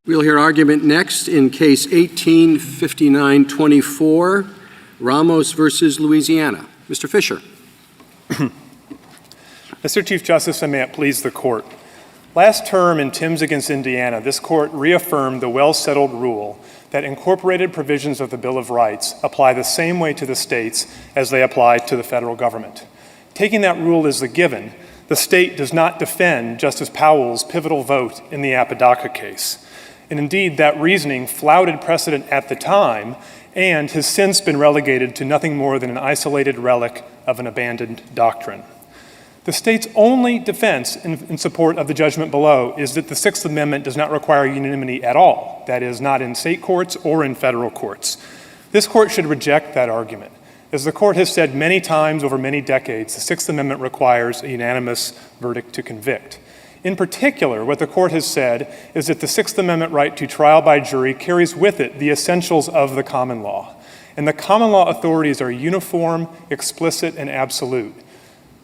We'll hear argument next in Case 18-5924, Ramos versus Louisiana. Mr. Fisher. Mr. Chief Justice, and may it please the Court. Last term in Timms against Indiana, this Court reaffirmed the well-settled rule that incorporated provisions of the Bill of Rights apply the same way to the states as they apply to the federal government. Taking that rule as a given, the state does not defend Justice Powell's pivotal vote in the Apodaca case. And indeed, that reasoning flouted precedent at the time and has since been relegated to nothing more than an isolated relic of an abandoned doctrine. The state's only defense in support of the judgment below is that the Sixth Amendment does not require unanimity at all, that is, not in state courts or in federal courts. This Court should reject that argument. As the Court has said many times over many decades, the Sixth Amendment requires a unanimous verdict to convict. In particular, what the Court has said is that the Sixth Amendment right to trial by jury carries with it the essentials of the common law. And the common law authorities are uniform, explicit, and absolute.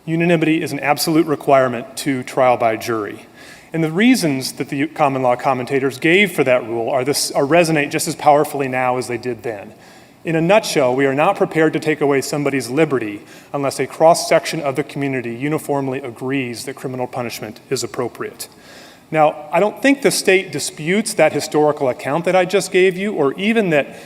Unanimity is an absolute requirement to trial by jury. And the reasons that the common law commentators gave for that rule resonate just as powerfully now as they did then. In a nutshell, we are not prepared to take away somebody's liberty unless a cross-section of the community uniformly agrees that criminal punishment is appropriate. Now, I don't think the state disputes that historical account that I just gave you, or even that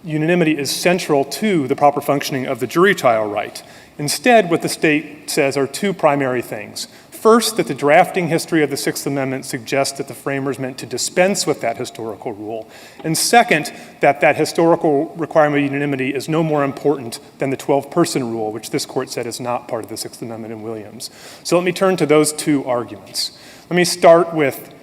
unanimity is central to the proper functioning of the jury trial right. Instead, what the state says are two primary things. First, that the drafting history of the Sixth Amendment suggests that the framers meant to dispense with that historical rule. And second, that that historical requirement of unanimity is no more important than the 12-person rule, which this Court said is not part of the Sixth Amendment in Williams. So let me turn to those two arguments. Let me start with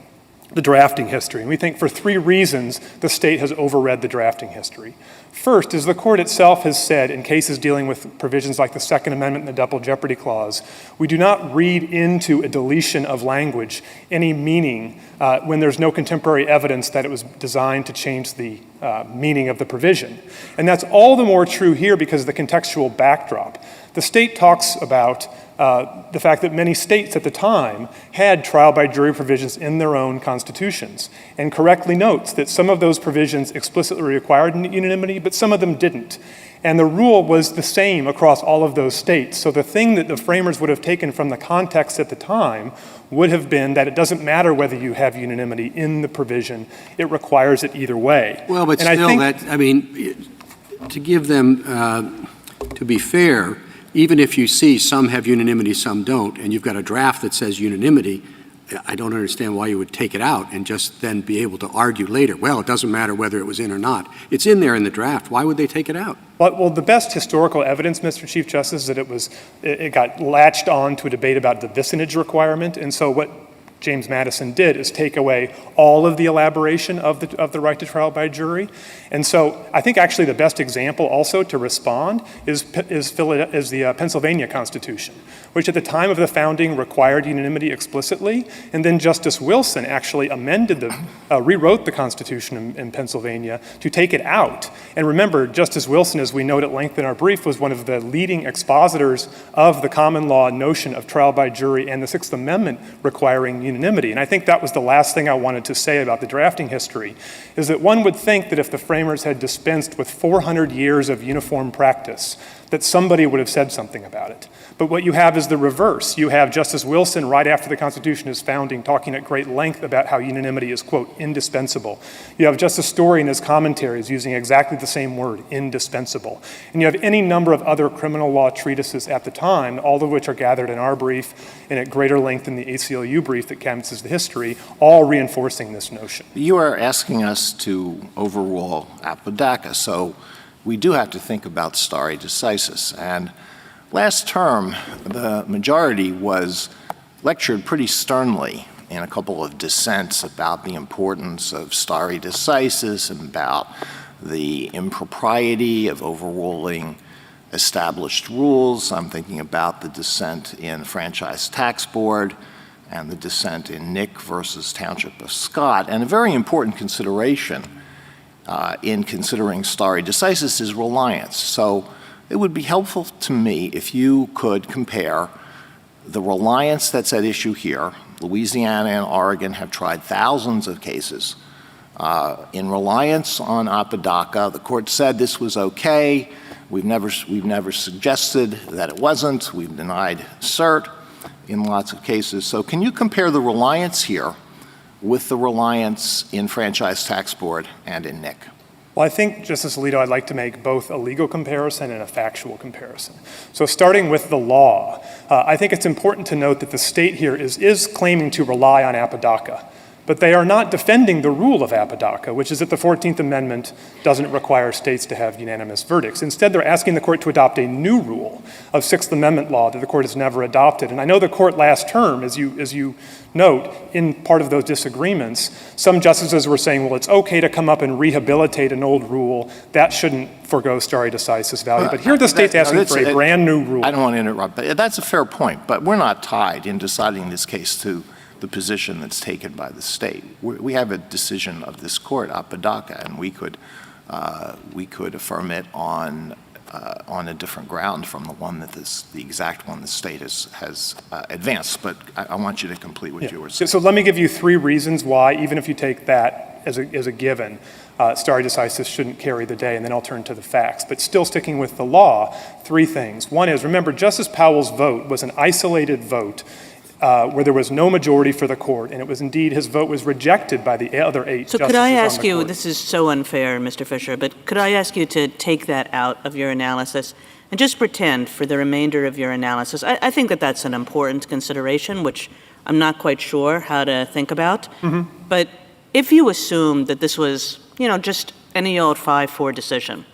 the drafting history. And we think for three reasons the state has overread the drafting history. First, as the Court itself has said in cases dealing with provisions like the Second Amendment and the Double Jeopardy Clause, we do not read into a deletion of language any meaning when there's no contemporary evidence that it was designed to change the meaning of the provision. And that's all the more true here because of the contextual backdrop. The state talks about the fact that many states at the time had trial by jury provisions in their own constitutions, and correctly notes that some of those provisions explicitly required unanimity, but some of them didn't. And the rule was the same across all of those states. So the thing that the framers would have taken from the context at the time would have been that it doesn't matter whether you have unanimity in the provision, it requires it either way. Well, but and still, to give them, to be fair, even if you see some have unanimity, some don't, and you've got a draft that says unanimity, I don't understand why you would take it out and just then be able to argue later, well, it doesn't matter whether it was in or not. It's in there in the draft. Why would they take it out? Well, the best historical evidence, Mr. Chief Justice, is that it got latched on to a debate about the vicinage requirement. And so what James Madison did is take away all of the elaboration of the right to trial by jury. And so I think actually the best example also to respond is the Pennsylvania Constitution, which at the time of the founding required unanimity explicitly. And then Justice Wilson actually rewrote the Constitution in Pennsylvania to take it out. And remember, Justice Wilson, as we note at length in our brief, was one of the leading expositors of the common law notion of trial by jury and the Sixth Amendment requiring unanimity. And I think that was the last thing I wanted to say about the drafting history, is that one would think that if the framers had dispensed with 400 years of uniform practice, that somebody would have said something about it. But what you have is the reverse. You have Justice Wilson, right after the Constitution is founding, talking at great length about how unanimity is, quote, indispensable. You have Justice Story in his commentaries using exactly the same word, indispensable. And you have any number of other criminal law treatises at the time, all of which are gathered in our brief and at greater length in the ACLU brief that canvasses the history, all reinforcing this notion. You are asking us to overrule Apodaca, so we do have to think about stare decisis. And last term, the majority was lectured pretty sternly in a couple of dissents about the importance of stare decisis and about the impropriety of overruling established rules. I'm thinking about the dissent in Franchise Tax Board and the dissent in Nick versus Township of Scott. And a very important consideration in considering stare decisis is reliance. So it would be helpful to me if you could compare the reliance that's at issue here. Louisiana and Oregon have tried thousands of cases In reliance on Apodaca, the court said this was okay. We've never suggested that it wasn't. We've denied cert in lots of cases. So can you compare the reliance here with the reliance in Franchise Tax Board and in NIC? Well, I think, Justice Alito, I'd like to make both a legal comparison and a factual comparison. So starting with the law, I think it's important to note that the state here is claiming to rely on Apodaca, but they are not defending the rule of Apodaca, which is that the 14th Amendment doesn't require states to have unanimous verdicts. Instead, they're asking the court to adopt a new rule of Sixth Amendment law that the court has never adopted. And I know the court last term, as you note, in part of those disagreements, some justices were saying, well, it's okay to come up and rehabilitate an old rule. That shouldn't forego stare decisis value. But here the state's asking for a brand new rule. I don't want to interrupt, but that's a fair point. But we're not tied in deciding this case to the position that's taken by the state. We have a decision of this court, Apodaca, and we could affirm it on a different ground from the one that the exact one the state has advanced. But I want you to complete what you were saying. So let me give you 3 reasons why, even if you take that as a given, stare decisis shouldn't carry the day, and then I'll turn to the facts. But still sticking with the law, 3 things. One is, remember, Justice Powell's vote was an isolated vote where there was no majority for the court, and it was indeed, his vote was rejected by the other 8 justices on the court. So could I ask you, this is so unfair, Mr. Fisher, but could I ask you to take that out of your analysis and just pretend for the remainder of your analysis? I think that that's an important consideration, which I'm not quite sure how to think about. Mm-hmm. But if you assume that this was, just any old 5-4 decision.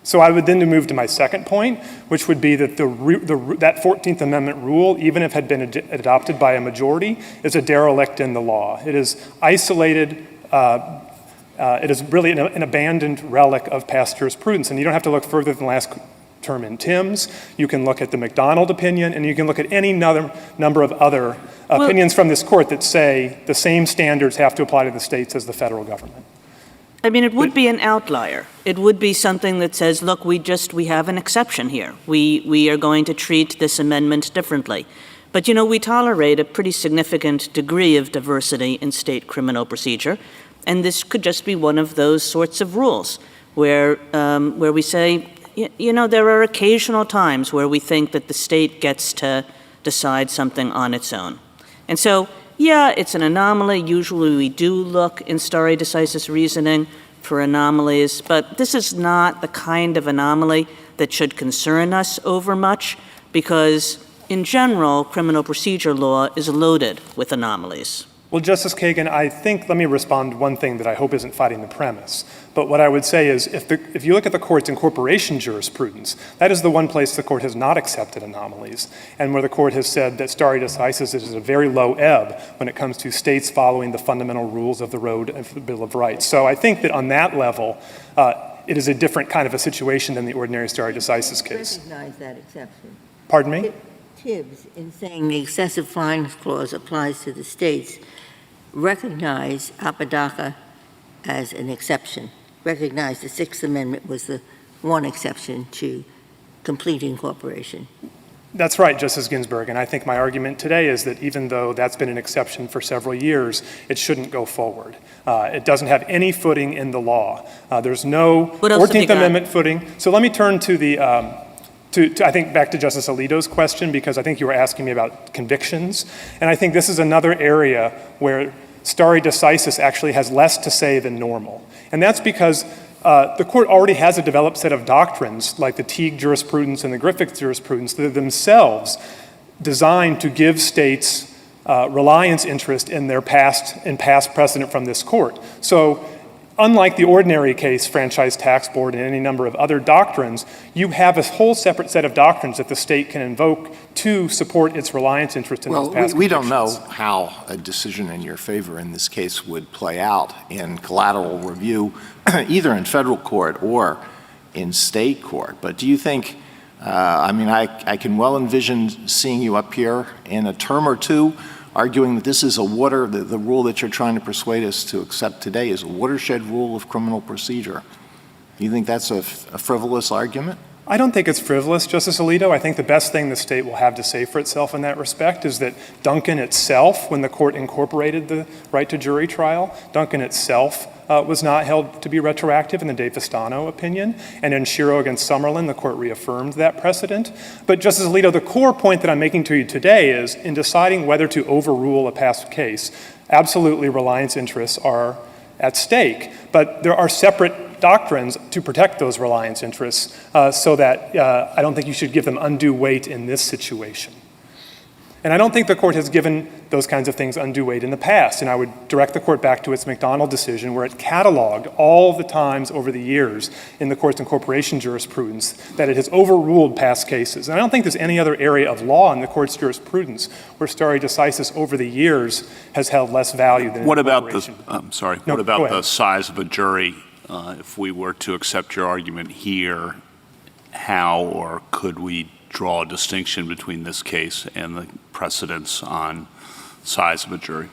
So I would then move to my second point, which would be that that 14th Amendment rule, even if it had been adopted by a majority, is a derelict in the law. It is isolated. It is really an abandoned relic of past jurisprudence. And you don't have to look further than the last term in Timms. You can look at the McDonald opinion, and you can look at any number of other opinions from this court that say the same standards have to apply to the states as the federal government. I mean, it would be an outlier. It would be something that says, look, we have an exception here. We are going to treat this amendment differently. But, we tolerate a pretty significant degree of diversity in state criminal procedure, and this could just be one of those sorts of rules where we say, there are occasional times where we think that the state gets to decide something on its own. And so, yeah, it's an anomaly. Usually we do look in stare decisis reasoning for anomalies, but this is not the kind of anomaly that should concern us over much because, in general, criminal procedure law is loaded with anomalies. Well, Justice Kagan, I think, let me respond to one thing that I hope isn't fighting the premise. But what I would say is if you look at the court's incorporation jurisprudence, that is the one place the court has not accepted anomalies and where the court has said that stare decisis is a very low ebb when it comes to states following the fundamental rules of the Road and the Bill of Rights. So I think that on that level, it is a different kind of a situation than the ordinary stare decisis case. Recognize that exception. Pardon me? Tibbs, in saying the excessive fines clause applies to the states, recognize Apodaca as an exception. Recognize the Sixth Amendment was the one exception to complete incorporation. That's right, Justice Ginsburg, and I think my argument today is that even though that's been an exception for several years, it shouldn't go forward. It doesn't have any footing in the law. There's no 14th Amendment footing. So let me turn to the I think back to Justice Alito's question, because I think you were asking me about convictions. And I think this is another area where stare decisis actually has less to say than normal. And that's because the court already has a developed set of doctrines, like the Teague jurisprudence and the Griffith jurisprudence, that are themselves designed to give states reliance interest in past precedent from this court. So unlike the ordinary case, Franchise Tax Board, and any number of other doctrines, you have a whole separate set of doctrines that the state can invoke to support its reliance interest in those past we don't know convictions. how a decision in your favor in this case would play out in collateral review, either in federal court or in state court. But do you think, I can well envision seeing you up here in a term or two arguing that this is the rule that you're trying to persuade us to accept today is a watershed rule of criminal procedure. Do you think that's a frivolous argument? I don't think it's frivolous, Justice Alito. I think the best thing the state will have to say for itself in that respect is that Duncan itself, when the court incorporated the right to jury trial, Duncan itself was not held to be retroactive in the De Vistano opinion. And in Shiro against Summerlin, the court reaffirmed that precedent. But Justice Alito, the core point that I'm making to you today is in deciding whether to overrule a past case, absolutely reliance interests are at stake. But there are separate doctrines to protect those reliance interests so that I don't think you should give them undue weight in this situation. And I don't think the court has given those kinds of things undue weight in the past. And I would direct the court back to its McDonald decision where it cataloged all the times over the years in the court's incorporation jurisprudence that it has overruled past cases. And I don't think there's any other area of law in the court's jurisprudence where stare decisis over the years has held less value than What about incorporation. what about the size of a jury? If we were to accept your argument here, how or could we draw a distinction between this case and the precedents on size of a jury?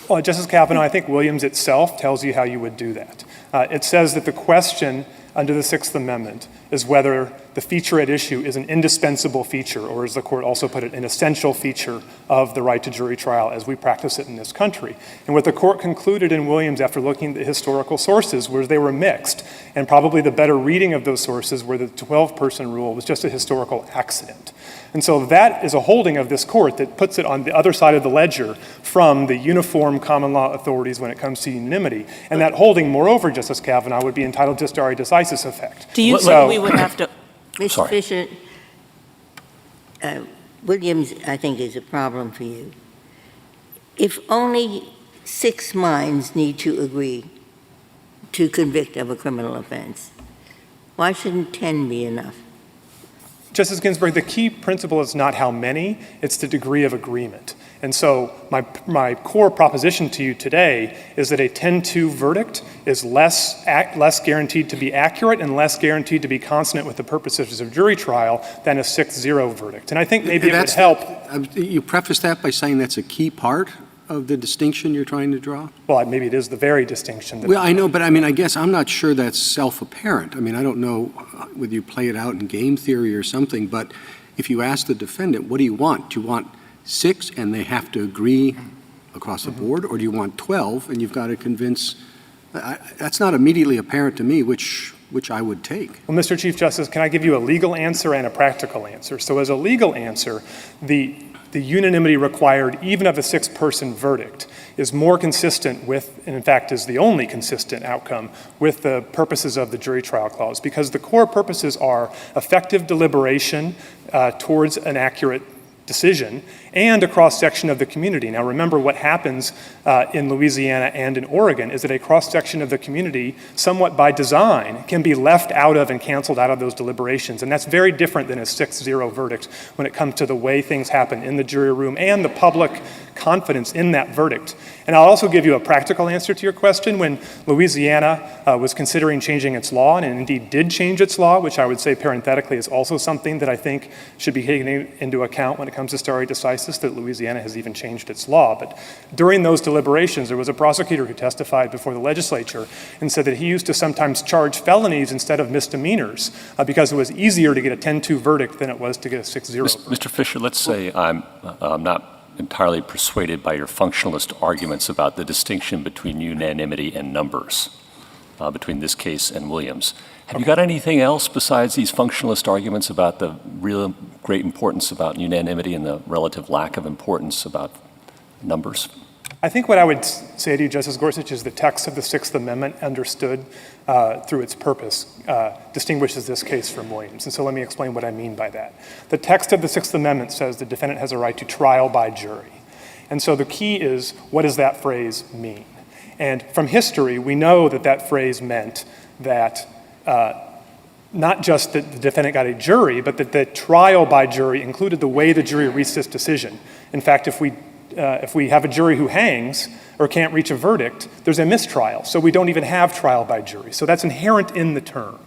Well, Justice Kavanaugh, I think Williams itself tells you how you would do that. It says that the question under the Sixth Amendment is whether the feature at issue is an indispensable feature, or as the court also put it, an essential feature of the right to jury trial as we practice it in this country. And what the court concluded in Williams after looking at the historical sources was they were mixed, and probably the better reading of those sources were the 12-person rule was just a historical accident. And so that is a holding of this court that puts it on the other side of the ledger from the uniform common law authorities when it comes to unanimity. And that holding, moreover, Justice Kavanaugh, would be entitled to stare decisis effect. Do you think we would have to? Mr. Fisher, Williams, I think, is a problem for you. If only 6 minds need to agree to convict of a criminal offense, why shouldn't 10 be enough? Justice Ginsburg, the key principle is not how many, it's the degree of agreement. And so my core proposition to you today is that a 10-2 verdict is less guaranteed to be accurate and less guaranteed to be consonant with the purposes of jury trial than a 6-0 verdict. And I think maybe it would help. You preface that by saying that's a key part of the distinction you're trying to draw? Well, maybe it is the very distinction. Well, I know, but I mean, I guess I'm not sure that's self-apparent. I mean, I don't know whether you play it out in game theory or something, but if you ask the defendant, what do you want? Do you want 6 and they have to agree across the board, or do you want 12 and you've got to convince? That's not immediately apparent to me which I would take. Well, Mr. Chief Justice, can I give you a legal answer and a practical answer? So as a legal answer, the unanimity required even of a 6-person verdict is more consistent with, and in fact is the only consistent outcome, with the purposes of the jury trial clause, because the core purposes are effective deliberation towards an accurate decision and a cross-section of the community. Now remember, what happens in Louisiana and in Oregon is that a cross-section of the community, somewhat by design, can be left out of and canceled out of those deliberations. And that's very different than a 6-0 verdict when it comes to the way things happen in the jury room and the public confidence in that verdict. And I'll also give you a practical answer to your question. When Louisiana was considering changing its law, and indeed did change its law, which I would say parenthetically is also something that I think should be taken into account when it comes to stare decisis, that Louisiana has even changed its law. But during those deliberations, there was a prosecutor who testified before the legislature and said that he used to sometimes charge felonies instead of misdemeanors because it was easier to get a 10-2 verdict than it was to get a 6-0 verdict. Mr. Fisher, let's say I'm not entirely persuaded by your functionalist arguments about the distinction between unanimity and numbers between this case and Williams. Have you got anything else besides these functionalist arguments about the real great importance about unanimity and the relative lack of importance about numbers? I think what I would say to you, Justice Gorsuch, is the text of the Sixth Amendment understood through its purpose distinguishes this case from Williams. And so let me explain what I mean by that. The text of the Sixth Amendment says the defendant has a right to trial by jury. And so the key is, what does that phrase mean? And from history, we know that that phrase meant that not just that the defendant got a jury, but that the trial by jury included the way the jury reached its decision. In fact, if we have a jury who hangs or can't reach a verdict, there's a mistrial. So we don't even have trial by jury. So that's inherent in the term.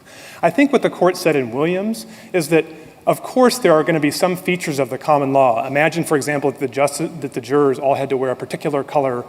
I think what the court said in Williams is that, of course, there are going to be some features of the common law. Imagine, for example, that the jurors all had to wear a particular color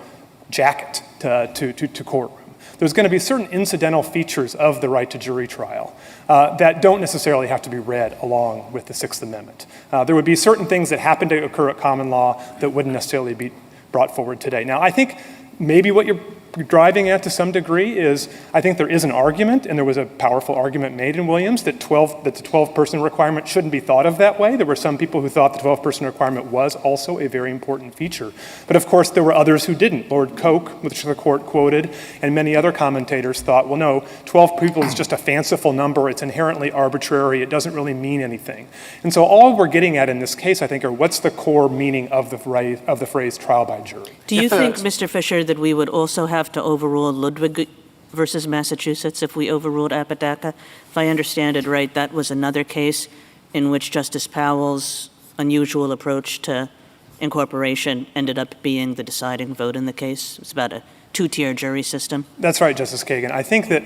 jacket to courtroom. there's going to be certain incidental features of the right to jury trial that don't necessarily have to be read along with the Sixth Amendment. There would be certain things that happen to occur at common law that wouldn't necessarily be brought forward today. Now, I think maybe what you're driving at to some degree is, I think there is an argument, and there was a powerful argument made in Williams, that the 12-person requirement shouldn't be thought of that way. There were some people who thought the 12-person requirement was also a very important feature. But of course, there were others who didn't. Lord Coke, which the court quoted, and many other commentators thought, well, no, 12 people is just a fanciful number. It's inherently arbitrary. It doesn't really mean anything. And so all we're getting at in this case, I think, are what's the core meaning of the phrase trial by jury. Do you think, Mr. Fisher, that we would also have to overrule Ludwig versus Massachusetts if we overruled Apodaca? If I understand it right, that was another case in which Justice Powell's unusual approach to incorporation ended up being the deciding vote in the case. It's about a two-tier jury system. That's right, Justice Kagan. I think that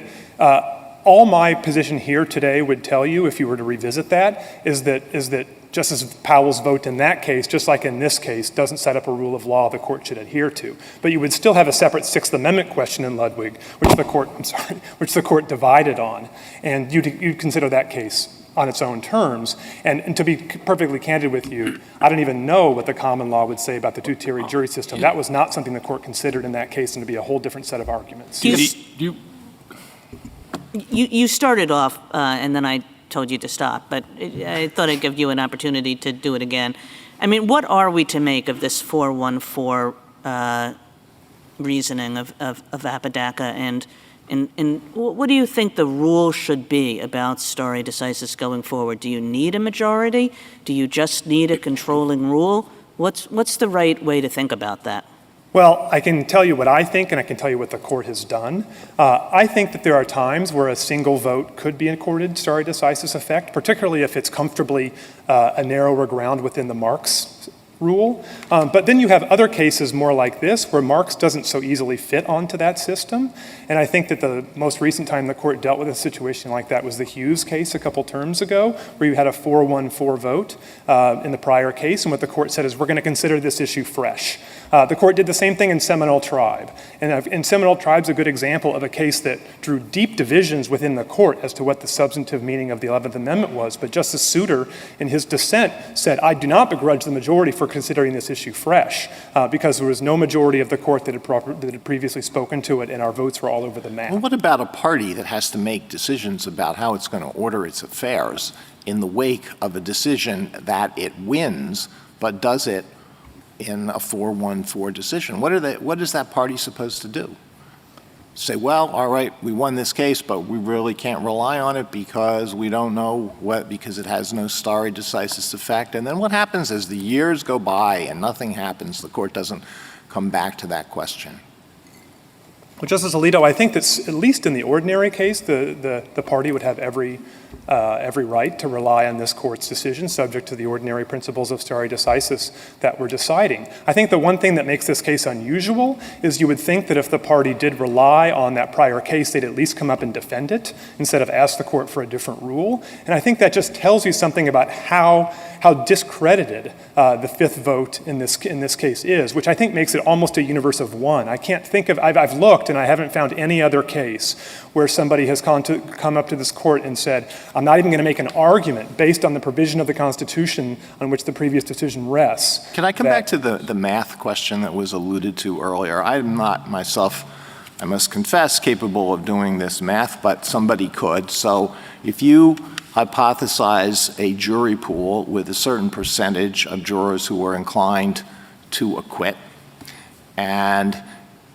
all my position here today would tell you, if you were to revisit that, is that Justice Powell's vote in that case, just like in this case, doesn't set up a rule of law the court should adhere to. But you would still have a separate Sixth Amendment question in Ludwig, which the court divided on, and you'd consider that case on its own terms. And to be perfectly candid with you, I don't even know what the common law would say about the two-tier jury system. That was not something the court considered in that case, and to be a whole different set of arguments. You started off, and then I told you to stop, but I thought I'd give you an opportunity to do it again. I mean, what are we to make of this 414 reasoning of Apodaca, and what do you think the rule should be about stare decisis going forward? Do you need a majority? Do you just need a controlling rule? What's the right way to think about that? Well, I can tell you what I think, and I can tell you what the court has done. I think that there are times where a single vote could be accorded stare decisis effect, particularly if it's comfortably a narrower ground within the Marx rule. But then you have other cases more like this, where Marx doesn't so easily fit onto that system. And I think that the most recent time the court dealt with a situation like that was the Hughes case a couple terms ago, where you had a 414 vote in the prior case. And what the court said is, we're going to consider this issue fresh. The court did the same thing in Seminole Tribe. And Seminole Tribe's a good example of a case that drew deep divisions within the court as to what the substantive meaning of the 11th Amendment was. But Justice Souter, in his dissent, said, I do not begrudge the majority for considering this issue fresh, because there was no majority of the court that had previously spoken to it, and our votes were all over the map. Well, what about a party that has to make decisions about how it's going to order its affairs in the wake of a decision that it wins, but does it in a 414 decision? What is that party supposed to do? Say, well, all right, we won this case, but we really can't rely on it because we don't know because it has no stare decisis effect. And then what happens as the years go by and nothing happens, the court doesn't come back to that question? Well, Justice Alito, I think that at least in the ordinary case, the party would have every right to rely on this court's decision, subject to the ordinary principles of stare decisis that we're deciding. I think the one thing that makes this case unusual is you would think that if the party did rely on that prior case, they'd at least come up and defend it instead of ask the court for a different rule. And I think that just tells you something about how discredited the fifth vote in this case is, which I think makes it almost a universe of one. I can't think of, I've looked and I haven't found any other case where somebody has come up to this court and said, I'm not even going to make an argument based on the provision of the Constitution on which the previous decision rests. Can I come back to the math question that was alluded to earlier? I'm not myself, I must confess, capable of doing this math, but somebody could. So if you hypothesize a jury pool with a certain percentage of jurors who are inclined to acquit, and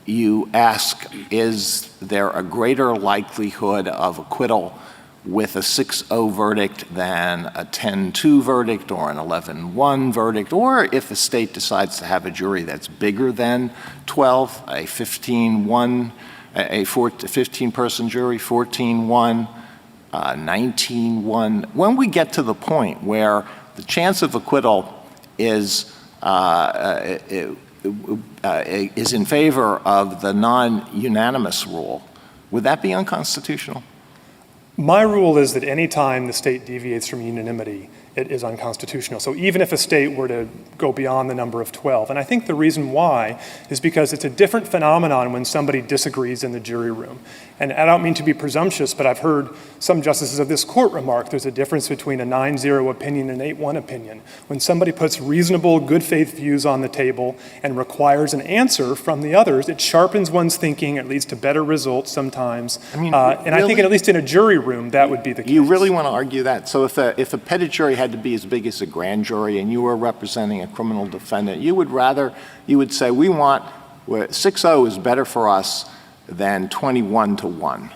you ask, is there a greater likelihood of acquittal with a 6-0 verdict than a 10-2 verdict or an 11-1 verdict, or if a state decides to have a jury that's bigger than 12, a 15-1, a 15-person jury, 14-1, 19-1. When we get to the point where the chance of acquittal is in favor of the non-unanimous rule, would that be unconstitutional? My rule is that any time the state deviates from unanimity, it is unconstitutional. So even if a state were to go beyond the number of 12, and I think the reason why is because it's a different phenomenon when somebody disagrees in the jury room. And I don't mean to be presumptuous, but I've heard some justices of this court remark there's a difference between a 9-0 opinion and an 8-1 opinion. When somebody puts reasonable, good faith views on the table and requires an answer from the others, it sharpens one's thinking, it leads to better results sometimes. And I think at least in a jury room, that would be the case. You really want to argue that? So if a petit jury had to be as big as a grand jury and you were representing a criminal defendant, you would say, 6-0 is better for us than 21-1.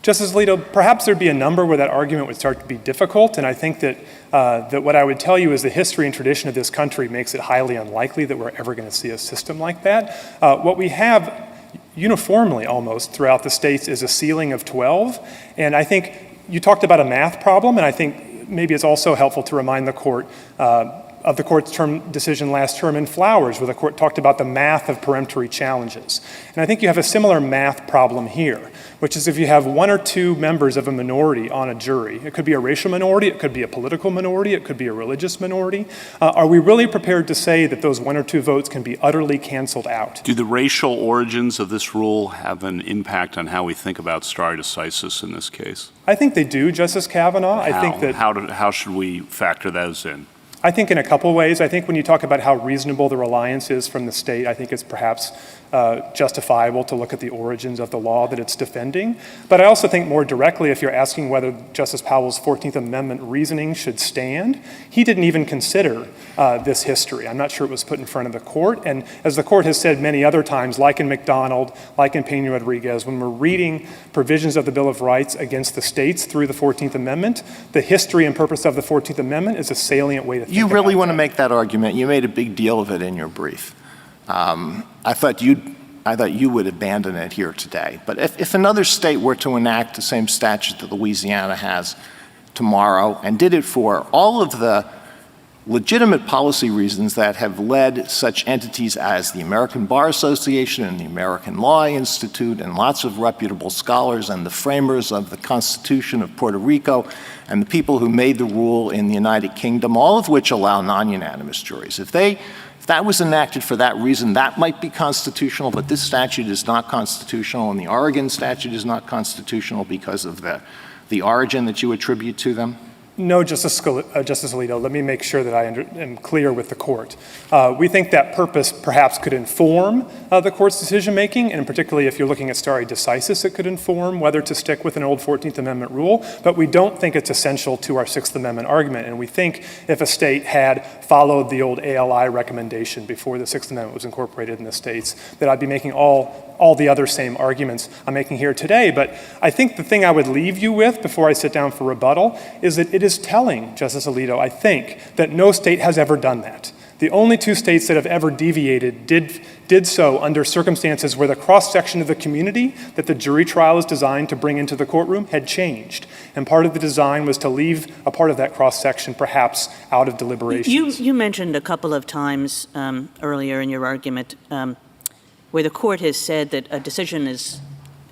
Justice Alito, perhaps there'd be a number where that argument would start to be difficult, and I think that what I would tell you is the history and tradition of this country makes it highly unlikely that we're ever going to see a system like that. What we have uniformly almost throughout the states is a ceiling of 12, and I think you talked about a math problem, and I think maybe it's also helpful to remind the court of the court's decision last term in Flowers, where the court talked about the math of peremptory challenges. And I think you have a similar math problem here, which is if you have one or two members of a minority on a jury, it could be a racial minority, it could be a political minority, it could be a religious minority, are we really prepared to say that those one or two votes can be utterly canceled out? Do the racial origins of this rule have an impact on how we think about stare decisis in this case? I think they do, Justice Kavanaugh. I think that how should we factor those in? I think in a couple ways. I think when you talk about how reasonable the reliance is from the state, I think it's perhaps justifiable to look at the origins of the law that it's defending. But I also think more directly, if you're asking whether Justice Powell's 14th Amendment reasoning should stand, he didn't even consider this history. I'm not sure it was put in front of the court. And as the court has said many other times, like in McDonald, like in Pena-Rodriguez, when we're reading provisions of the Bill of Rights against the states through the 14th Amendment, the history and purpose of the 14th Amendment is a salient way to think You really want to that. make that argument. You made a big deal of it in your brief. I thought you would abandon it here today. But if another state were to enact the same statute that Louisiana has tomorrow and did it for all of the legitimate policy reasons that have led such entities as the American Bar Association and the American Law Institute and lots of reputable scholars and the framers of the Constitution of Puerto Rico and the people who made the rule in the United Kingdom, all of which allow non-unanimous juries. If that was enacted for that reason, that might be constitutional, but this statute is not constitutional, and the Oregon statute is not constitutional because of the origin that you attribute to them? No, Justice Alito, let me make sure that I am clear with the court. We think that purpose perhaps could inform the court's decision-making, and particularly if you're looking at stare decisis, it could inform whether to stick with an old 14th Amendment rule, but we don't think it's essential to our 6th Amendment argument, and we think if a state had followed the old ALI recommendation before the 6th Amendment was incorporated in the states, that I'd be making all the other same arguments I'm making here today. But I think the thing I would leave you with before I sit down for rebuttal is that it is telling, Justice Alito, I think, that no state has ever done that. The only two states that have ever deviated did so under circumstances where the cross-section of the community that the jury trial is designed to bring into the courtroom had changed. And part of the design was to leave a part of that cross-section perhaps out of deliberations. You mentioned a couple of times earlier in your argument where the court has said that a decision is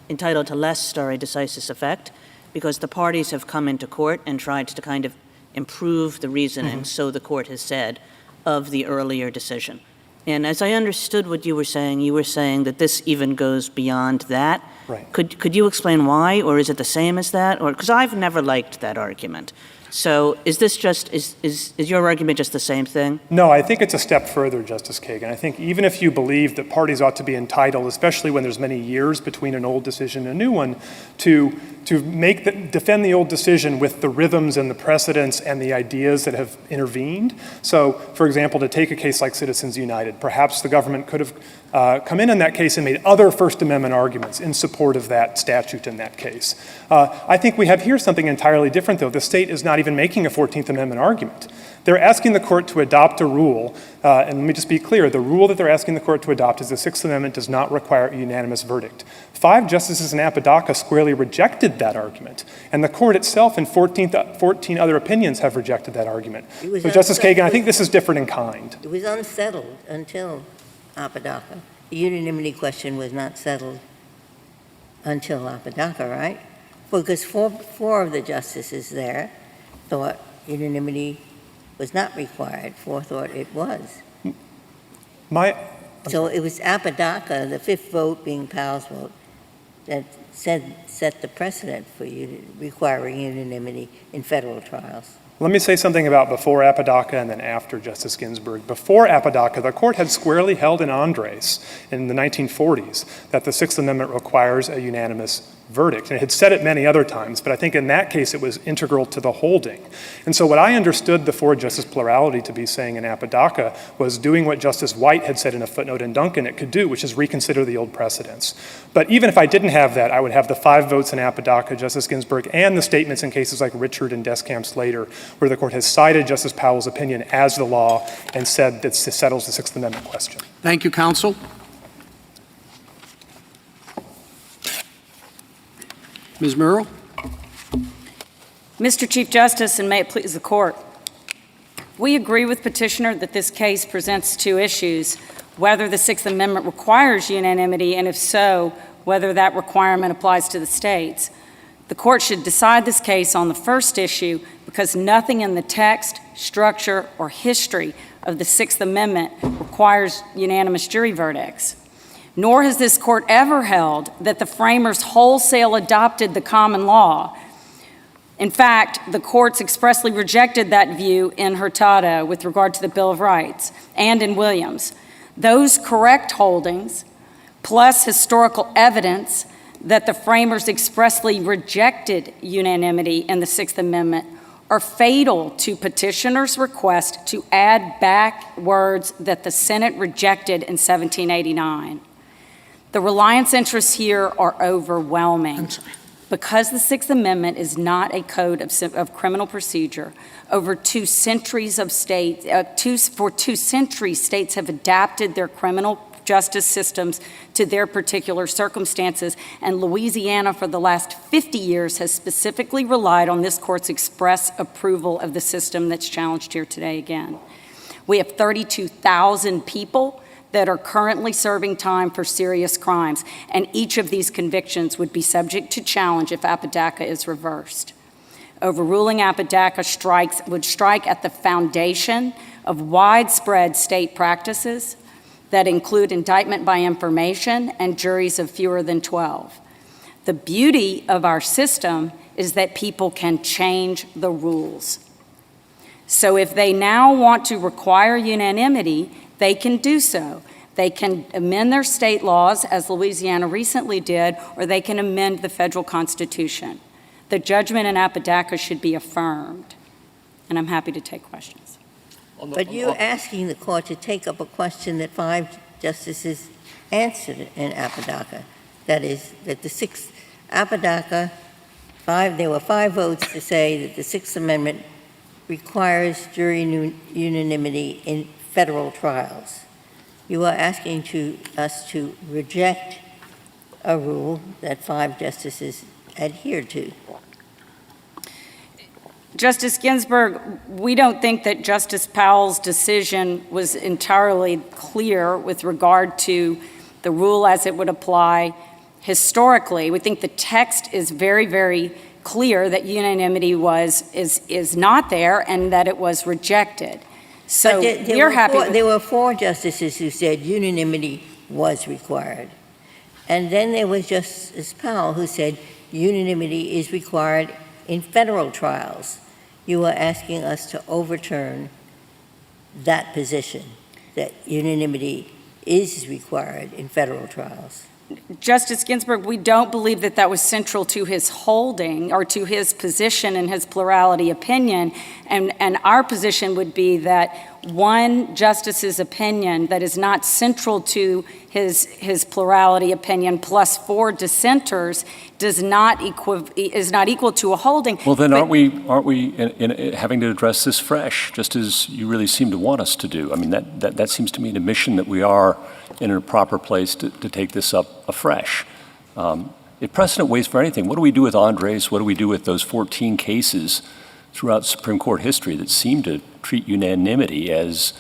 entitled to less stare decisis effect because the parties have come into court and tried to kind of improve the reasoning, so the court has said, of the earlier decision. And as I understood what you were saying that this even goes beyond that. Right. Could you explain why, or is it the same as that? Or because I've never liked that argument. So is this just is your argument just the same thing? No, I think it's a step further, Justice Kagan. I think even if you believe that parties ought to be entitled, especially when there's many years between an old decision and a new one, to defend the old decision with the rhythms and the precedents and the ideas that have intervened. So, for example, to take a case like Citizens United, perhaps the government could have come in that case and made other First Amendment arguments in support of that statute in that case. I think we have here something entirely different, though. The state is not even making a 14th Amendment argument. They're asking the court to adopt a rule, and let me just be clear, the rule that they're asking the court to adopt is the Sixth Amendment does not require a unanimous verdict. 5 justices in Apodaca squarely rejected that argument, and the court itself and 14 other opinions have rejected that argument. So, Justice Kagan, I think this is different in kind. It was unsettled until Apodaca. The unanimity question was not settled until Apodaca, right? Because four of the justices there thought unanimity was not required. 4 thought it was. So it was Apodaca, the 5th vote being Powell's vote, that set the precedent for requiring unanimity in federal trials. Let me say something about before Apodaca and then after Justice Ginsburg. Before Apodaca, the court had squarely held in Andres in the 1940s that the Sixth Amendment requires a unanimous verdict. And it had said it many other times, but I think in that case it was integral to the holding. And so what I understood the four-justice plurality to be saying in Apodaca was doing what Justice White had said in a footnote in Duncan it could do, which is reconsider the old precedents. But even if I didn't have that, I would have the 5 votes in Apodaca, Justice Ginsburg, and the statements in cases like Richard and Descamps-Slater, where the court has cited Justice Powell's opinion as the law and said that it settles the Sixth Amendment question. Thank you, counsel. Ms. Murrow? Mr. Chief Justice, and may it please the court, we agree with petitioner that this case presents 2 issues: whether the Sixth Amendment requires unanimity, and if so, whether that requirement applies to the states. The court should decide this case on the first issue because nothing in the text, structure, or history of the Sixth Amendment requires unanimous jury verdicts. Nor has this court ever held that the framers wholesale adopted the common law. In fact, the courts expressly rejected that view in Hurtado with regard to the Bill of Rights and in Williams. Those correct holdings, plus historical evidence that the framers expressly rejected unanimity in the Sixth Amendment, are fatal to petitioner's request to add back words that the Senate rejected in 1789. The reliance interests here are overwhelming. Because the Sixth Amendment is not a code of criminal procedure, over 2 centuries of states, for 2 centuries, states have adapted their criminal justice systems to their particular circumstances, and Louisiana for the last 50 years has specifically relied on this court's express approval of the system that's challenged here today again. We have 32,000 people that are currently serving time for serious crimes, and each of these convictions would be subject to challenge if Apodaca is reversed. Overruling Apodaca would strike at the foundation of widespread state practices that include indictment by information and juries of fewer than 12. The beauty of our system is that people can change the rules. So if they now want to require unanimity, they can do so. They can amend their state laws, as Louisiana recently did, or they can amend the federal constitution. The judgment in Apodaca should be affirmed. And I'm happy to take questions. But you're asking the court to take up a question that 5 justices answered in Apodaca. That is, that the Sixth Apodaca, there were 5 votes to say that the Sixth Amendment requires jury unanimity in federal trials. You are asking us to reject a rule that 5 justices adhered to. Justice Ginsburg, we don't think that Justice Powell's decision was entirely clear with regard to the rule as it would apply historically. We think the text is very, very clear that unanimity is not there and that it was rejected. So we're happy. There were 4 justices who said unanimity was required. And then there was Justice Powell who said unanimity is required in federal trials. You are asking us to overturn that position, that unanimity is required in federal trials. Justice Ginsburg, we don't believe that that was central to his holding or to his position and his plurality opinion. And our position would be that one justice's opinion that is not central to his plurality opinion plus 4 dissenters is not equal to a holding. Well, then aren't we having to address this fresh, just as you really seem to want us to do? I mean, that seems to me an admission that we are in a proper place to take this up afresh. If precedent waits for anything, what do we do with Andres? What do we do with those 14 cases throughout Supreme Court history that seem to treat unanimity as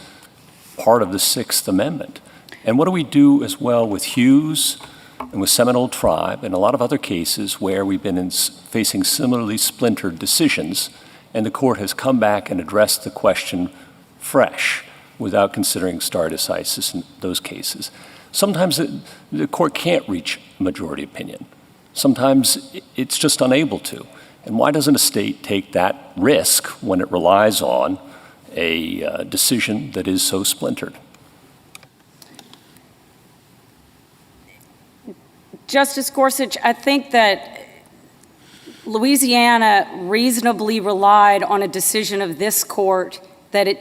part of the Sixth Amendment? And what do we do as well with Hughes and with Seminole Tribe and a lot of other cases where we've been facing similarly splintered decisions and the court has come back and addressed the question fresh without considering stare decisis in those cases. Sometimes the court can't reach majority opinion. Sometimes it's just unable to. And why doesn't a state take that risk when it relies on a decision that is so splintered? Justice Gorsuch, I think that Louisiana reasonably relied on a decision of this court that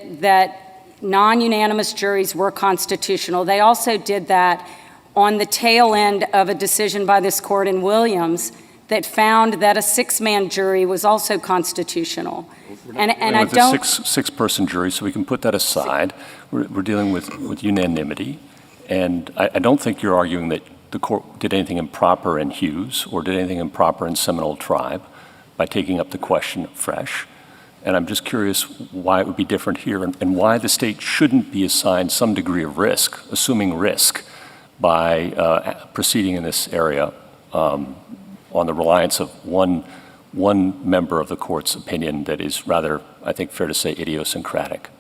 non-unanimous juries were constitutional. They also did that on the tail end of a decision by this court in Williams that found that a six-man jury was also constitutional. And I don't... It's a six-person jury, so we can put that aside. We're dealing with unanimity, and I don't think you're arguing that the court did anything improper in Hughes or did anything improper in Seminole Tribe by taking up the question fresh. And I'm just curious why it would be different here and why the state shouldn't be assigned some degree of risk, assuming risk, by proceeding in this area on the reliance of one member of the court's opinion that is rather, I think, fair to say, idiosyncratic.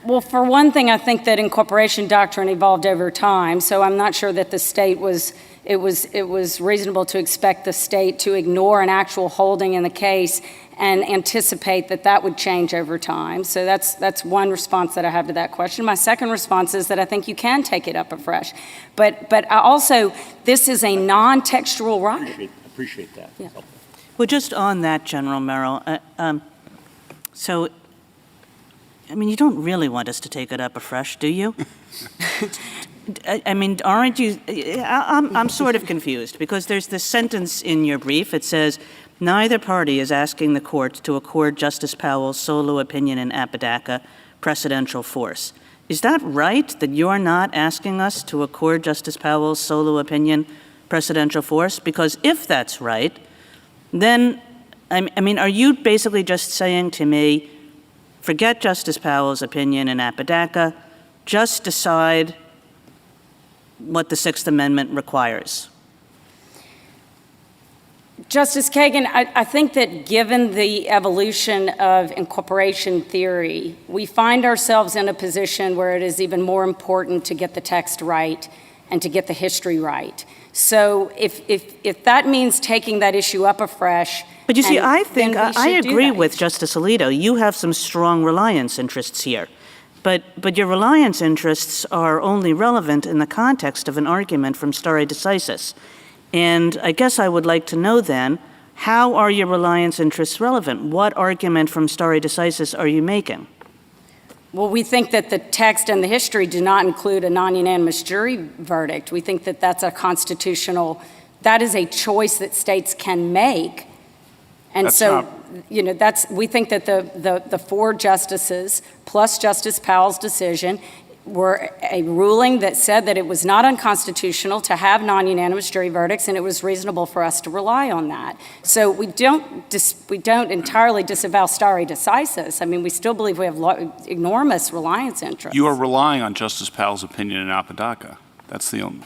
Well, for one thing, I think that incorporation doctrine evolved over time, so I'm not sure that the state it was reasonable to expect the state to ignore an actual holding in the case and anticipate that would change over time. So that's one response that I have to that question. My second response is that I think you can take it up afresh. But I also, this is a non-textual right. I appreciate that. Yeah. Well, just on that, General Merrill, so, I mean, you don't really want us to take it up afresh, do you? I mean, aren't you? I'm sort of confused because there's this sentence in your brief. It says, neither party is asking the court to accord Justice Powell's solo opinion in Apodaca precedential force. Is that right, that you're not asking us to accord Justice Powell's solo opinion precedential force? Because if that's right, then, I mean, are you basically just saying to me, forget Justice Powell's opinion in Apodaca, just decide what the Sixth Amendment requires? Justice Kagan, I think that given the evolution of incorporation theory, we find ourselves in a position where it is even more important to get the text right and to get the history right. So if that means taking that issue up afresh... But you see, I think I agree with Justice Alito. You have some strong reliance interests here. But your reliance interests are only relevant in the context of an argument from stare decisis. And I guess I would like to know then, how are your reliance interests relevant? What argument from stare decisis are you making? Well, we think that the text and the history do not include a non-unanimous jury verdict. We think that that's a constitutional, that is a choice that states can make. And That's so, not... we think that the four justices plus Justice Powell's decision were a ruling that said that it was not unconstitutional to have non-unanimous jury verdicts, and it was reasonable for us to rely on that. So we don't entirely disavow stare decisis. I mean, we still believe we have enormous reliance interests. You are relying on Justice Powell's opinion in Apodaca. That's the only...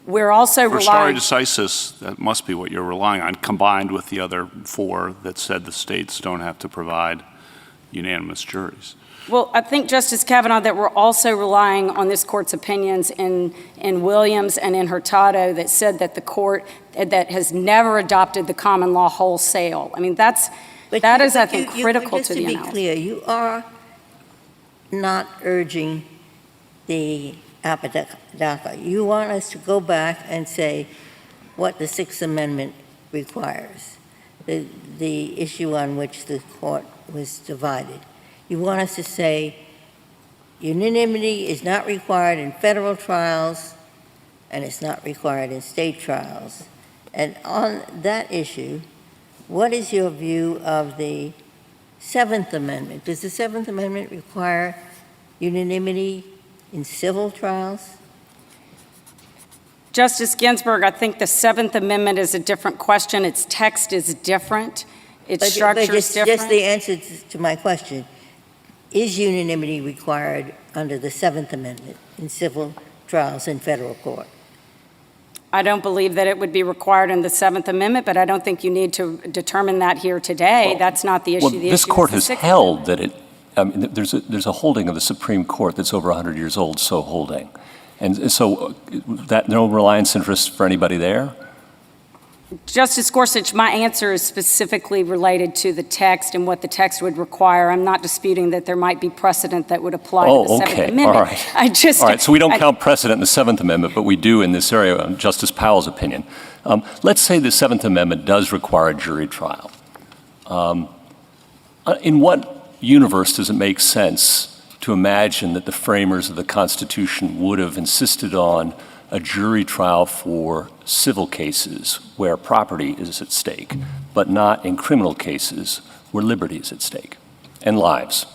We're also For stare relying... decisis, that must be what you're relying on, combined with the other four that said the states don't have to provide unanimous juries. Well, I think, Justice Kavanaugh, that we're also relying on this court's opinions in Williams and in Hurtado that said that the court that has never adopted the common law wholesale. I mean, that is, I think, critical to the analysis. Just to be clear, you are not urging the Apodaca. You want us to go back and say what the Sixth Amendment requires, the issue on which the court was divided. You want us to say unanimity is not required in federal trials and it's not required in state trials. And on that issue, what is your view of the Seventh Amendment? Does the Seventh Amendment require unanimity in civil trials? Justice Ginsburg, I think the Seventh Amendment is a different question. Its text is different. Its structure is different. Just the answer to my question. Is unanimity required under the Seventh Amendment in civil trials in federal court? I don't believe that it would be required in the Seventh Amendment, but I don't think you need to determine that here today. That's not the issue. Well, The this issue court is the has Sixth held that there's a holding of the Supreme Court that's over 100 years old, so holding. And so that no reliance interest for anybody there? Justice Gorsuch, my answer is specifically related to the text and what the text would require. I'm not disputing that there might be precedent that would apply to the Seventh Amendment. All right. All right, so we don't count precedent in the Seventh Amendment, but we do in this area, Justice Powell's opinion. Let's say the Seventh Amendment does require a jury trial. In what universe does it make sense to imagine that the framers of the Constitution would have insisted on a jury trial for civil cases where property is at stake, but not in criminal cases where liberty is at stake and lives?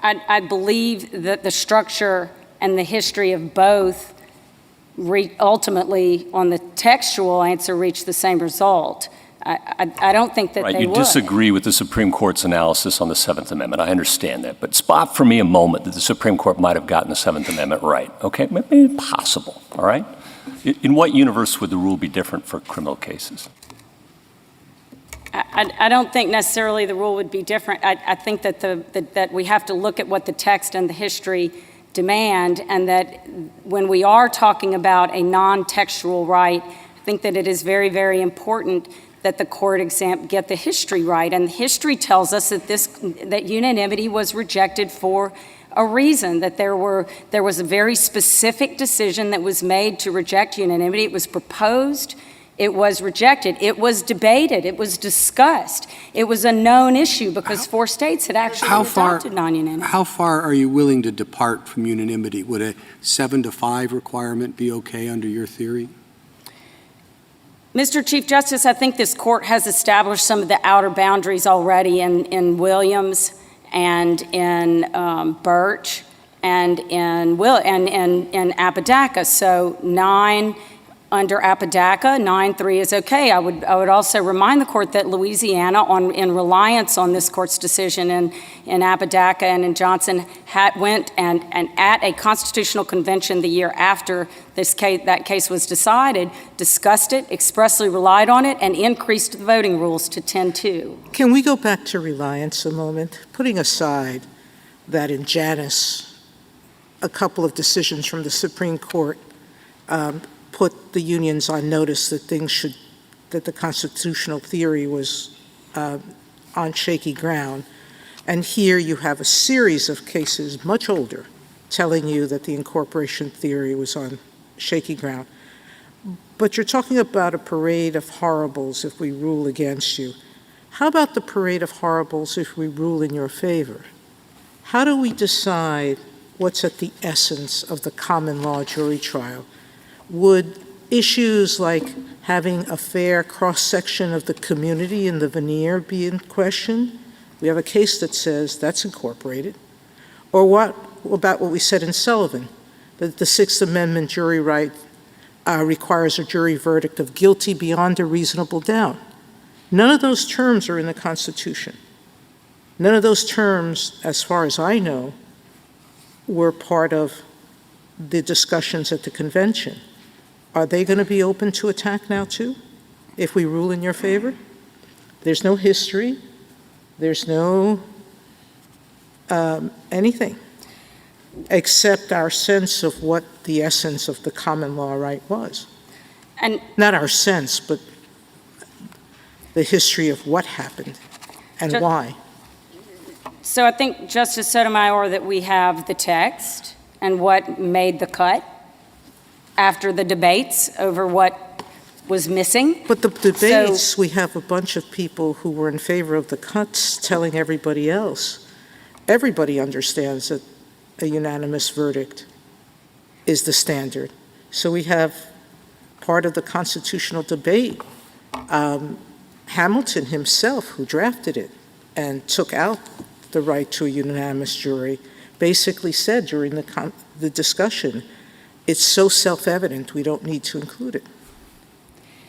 I believe that the structure and the history of both ultimately, on the textual answer, reach the same result. I don't think that right, they you would. disagree with the Supreme Court's analysis on the Seventh Amendment. I understand that. But spot for me a moment that the Supreme Court might have gotten the Seventh Amendment right. Okay? Maybe possible. All right? In what universe would the rule be different for criminal cases? I don't think necessarily the rule would be different. I think that that we have to look at what the text and the history demand, and that when we are talking about a non-textual right, I think that it is very, very important that the court get the history right. And history tells us that unanimity was rejected for a reason, that there was a very specific decision that was made to reject unanimity. It was proposed, it was rejected, it was debated, it was discussed. It was a known issue because 4 states had actually adopted non-unanimity. How far are you willing to depart from unanimity? Would a 7-to-5 requirement be okay under your theory? Mr. Chief Justice, I think this court has established some of the outer boundaries already in Williams and in Birch and in Apodaca. So 9 under Apodaca, 9-3 is okay. I would also remind the court that Louisiana, in reliance on this court's decision in Apodaca and in Johnson, went and at a constitutional convention the year after that case was decided, discussed it, expressly relied on it, and increased the voting rules to 10-2. Can we go back to reliance a moment? Putting aside that in Janus, a couple of decisions from the Supreme Court put the unions on notice that that the constitutional theory was on shaky ground. And here you have a series of cases, much older, telling you that the incorporation theory was on shaky ground. But you're talking about a parade of horribles if we rule against you. How about the parade of horribles if we rule in your favor? How do we decide what's at the essence of the common law jury trial? Would issues like having a fair cross-section of the community in the veneer be in question? We have a case that says that's incorporated. Or what about what we said in Sullivan, that the Sixth Amendment jury right requires a jury verdict of guilty beyond a reasonable doubt? None of those terms are in the Constitution. None of those terms, as far as I know, were part of the discussions at the convention. Are they going to be open to attack now, too, if we rule in your favor? There's no history. There's no anything except our sense of what the essence of the common law right was. And not our sense, but the history of what happened and why. So I think, Justice Sotomayor, that we have the text and what made the cut after the debates over what was missing. But the debates, we have a bunch of people who were in favor of the cuts telling everybody else. Everybody understands that a unanimous verdict is the standard. So we have part of the constitutional debate. Hamilton himself, who drafted it and took out the right to a unanimous jury, basically said during the discussion, it's so self-evident we don't need to include it.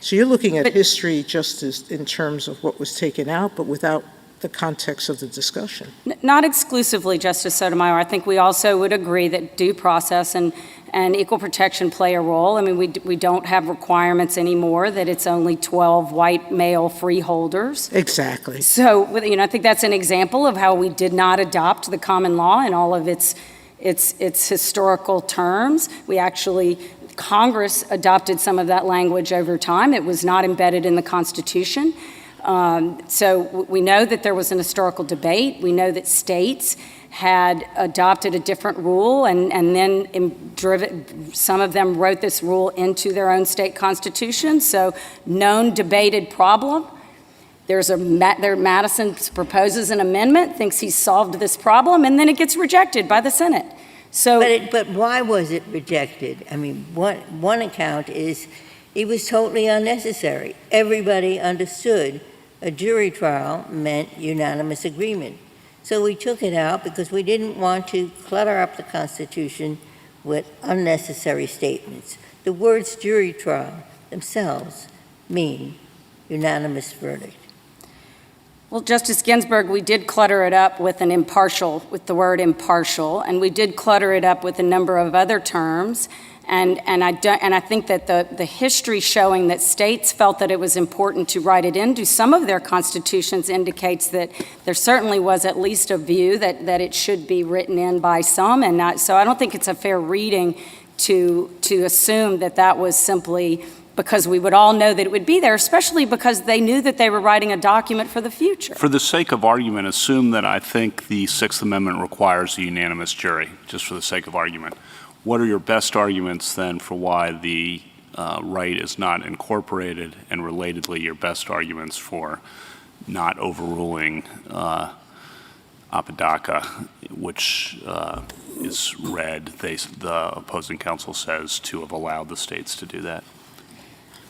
So you're looking at history just as in terms of what was taken out, but without the context of the discussion. Not exclusively, Justice Sotomayor. I think we also would agree that due process and and equal protection play a role. I mean, we don't have requirements anymore that it's only 12 white male freeholders. Exactly. So, I think that's an example of how we did not adopt the common law in all of its historical terms. Congress adopted some of that language over time. It was not embedded in the Constitution. So we know that there was an historical debate. We know that states had adopted a different rule and then some of them wrote this rule into their own state constitution. So known debated problem. Madison proposes an amendment, thinks he's solved this problem, and then it gets rejected by the Senate. So, But why was it rejected? I mean, one account is it was totally unnecessary. Everybody understood a jury trial meant unanimous agreement. So we took it out because we didn't want to clutter up the Constitution with unnecessary statements. The words jury trial themselves mean unanimous verdict. well, Justice Ginsburg, we did clutter it up with the word impartial, and we did clutter it up with a number of other terms. And I think that the history showing that states felt that it was important to write it into some of their constitutions indicates that there certainly was at least a view that it should be written in by some. So I don't think it's a fair reading to assume that was simply because we would all know that it would be there, especially because they knew that they were writing a document for the future. For the sake of argument, assume that I think the Sixth Amendment requires a unanimous jury, just for the sake of argument. What are your best arguments then for why the right is not incorporated, and relatedly your best arguments for not overruling Apodaca, which is read, the opposing counsel says, to have allowed the states to do that?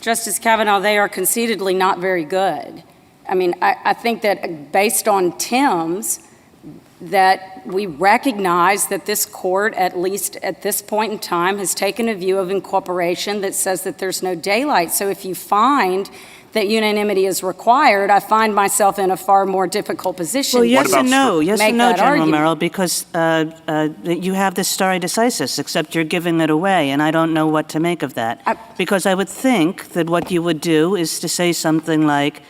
Justice Kavanaugh, they are conceitedly not very good. I mean, I think that based on Tim's, that we recognize that this court, at least at this point in time, has taken a view of incorporation that says that there's no daylight. So if you find that unanimity is required, I find myself in a far more difficult position. Well, yes and no, General argument. Merrill, because you have this stare decisis, except you're giving it away, and I don't know what to make of that. Because I would think that what you would do is to say something like,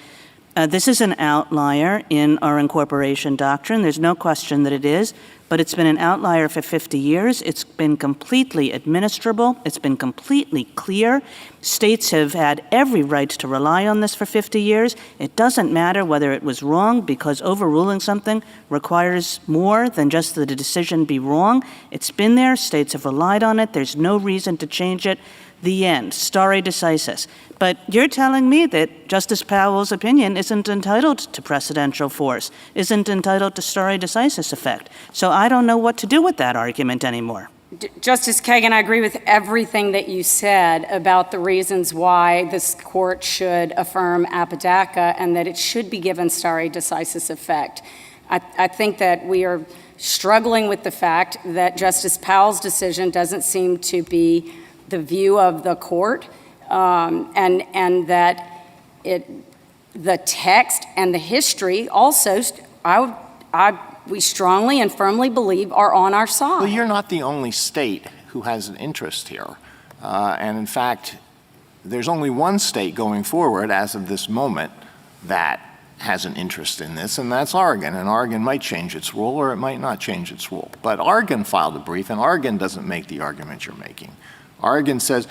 this is an outlier in our incorporation doctrine. There's no question that it is, but it's been an outlier for 50 years. It's been completely administrable. It's been completely clear. States have had every right to rely on this for 50 years. It doesn't matter whether it was wrong, because overruling something requires more than just that a decision be wrong. It's been there. States have relied on it. There's no reason to change it. The end. Stare decisis. But you're telling me that Justice Powell's opinion isn't entitled to precedential force, isn't entitled to stare decisis effect. So I don't know what to do with that argument anymore. Justice Kagan, I agree with everything that you said about the reasons why this court should affirm Apodaca and that it should be given stare decisis effect. I think that we are struggling with the fact that Justice Powell's decision doesn't seem to be the view of the court, and that the text and the history also, we strongly and firmly believe are on our side. Well, you're not the only state who has an interest here. And in fact, there's only one state going forward as of this moment that has an interest in this, and that's Oregon. And Oregon might change its rule or it might not change its rule. But Oregon filed a brief, and Oregon doesn't make the argument you're making. Oregon says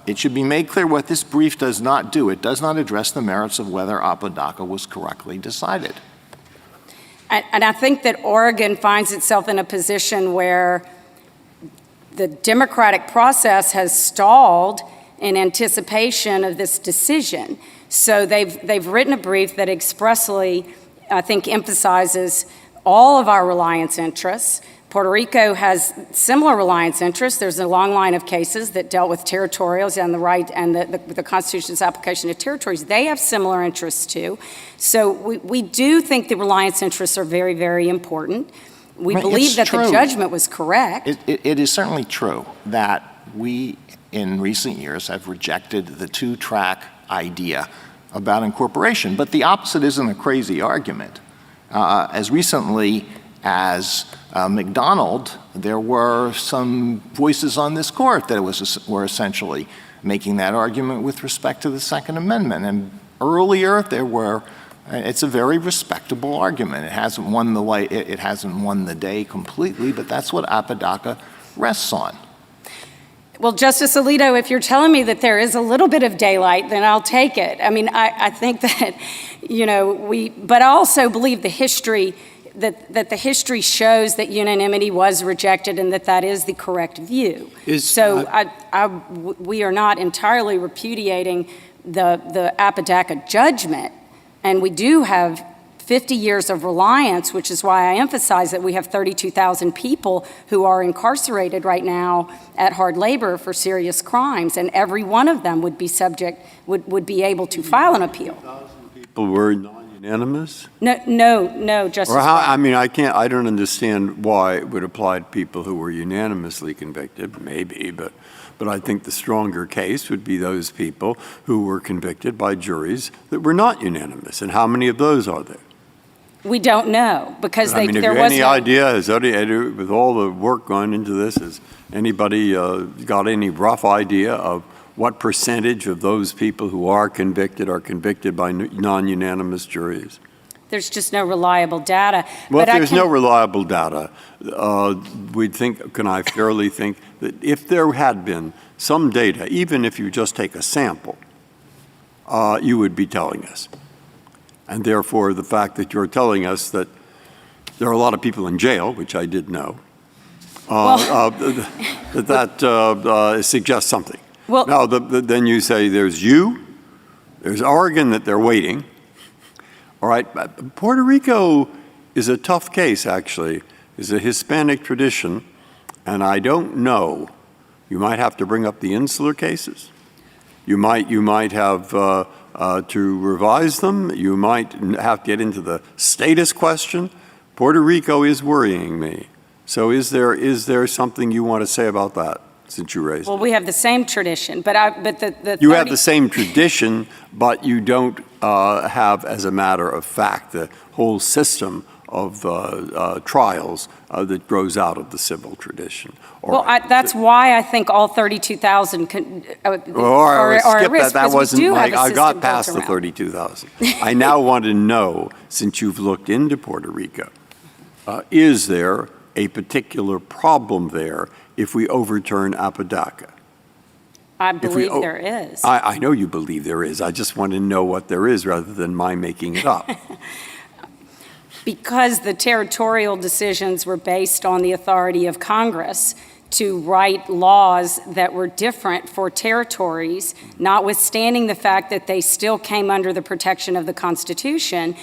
it should be made clear what this brief does not do. It does not address the merits of whether Apodaca was correctly decided. And I think that Oregon finds itself in a position where the democratic process has stalled in anticipation of this decision. So they've written a brief that expressly, I think, emphasizes all of our reliance interests. Puerto Rico has similar reliance interests. There's a long line of cases that dealt with territorials and the right and the Constitution's application to territories. They have similar interests too. So we do think the reliance interests are very, very important. We believe that the judgment was correct. It is certainly true that we, in recent years, have rejected the two-track idea about incorporation. But the opposite isn't a crazy argument. As recently as McDonald, there were some voices on this court that were essentially making that argument with respect to the Second Amendment. And earlier, it's a very respectable argument. It hasn't won the day completely, but that's what Apodaca rests on. Well, Justice Alito, if you're telling me that there is a little bit of daylight, then I'll take it. I mean, I think that, but I also believe the history, that the history shows that unanimity was rejected and that is the correct view. We are not entirely repudiating the Apodaca judgment, and we do have 50 years of reliance, which is why I emphasize that we have 32,000 people who are incarcerated right now at hard labor for serious crimes, and every one of them would be able to file an appeal. People were non-unanimous? No, Justice. Or I don't understand why it would apply to people who were unanimously convicted, maybe, but I think the stronger case would be those people who were convicted by juries that were not unanimous. And how many of those are there? We don't know, because have you any idea, with all the work going into this, has anybody got any rough idea of what percentage of those people who are convicted by non-unanimous juries? There's just no reliable data. Well, if there's no reliable data, can I fairly think that if there had been some data, even if you just take a sample, you would be telling us. And therefore, the fact that you're telling us that there are a lot of people in jail, which I did know, that suggests something. Well, now, then you say there's Oregon that they're waiting. All right, Puerto Rico is a tough case, actually. It's a Hispanic tradition, and I don't know. You might have to bring up the insular cases. You might have to revise them. You might have to get into the status question. Puerto Rico is worrying me. So is there something you want to say about that, since you raised it? Well, we have the same tradition, but you have the same tradition, but you don't have, as a matter of fact, the whole system of trials that grows out of the civil tradition. That's why I think all 32,000 are at risk. That wasn't I got past the 32,000. I now want to know, since you've looked into Puerto Rico, is there a particular problem there if we overturn Apodaca? I believe there is. I know you believe there is. I just want to know what there is rather than my making it up. Because the territorial decisions were based on the authority of Congress to write laws that were different for territories, notwithstanding the fact that they still came under the protection of the Constitution,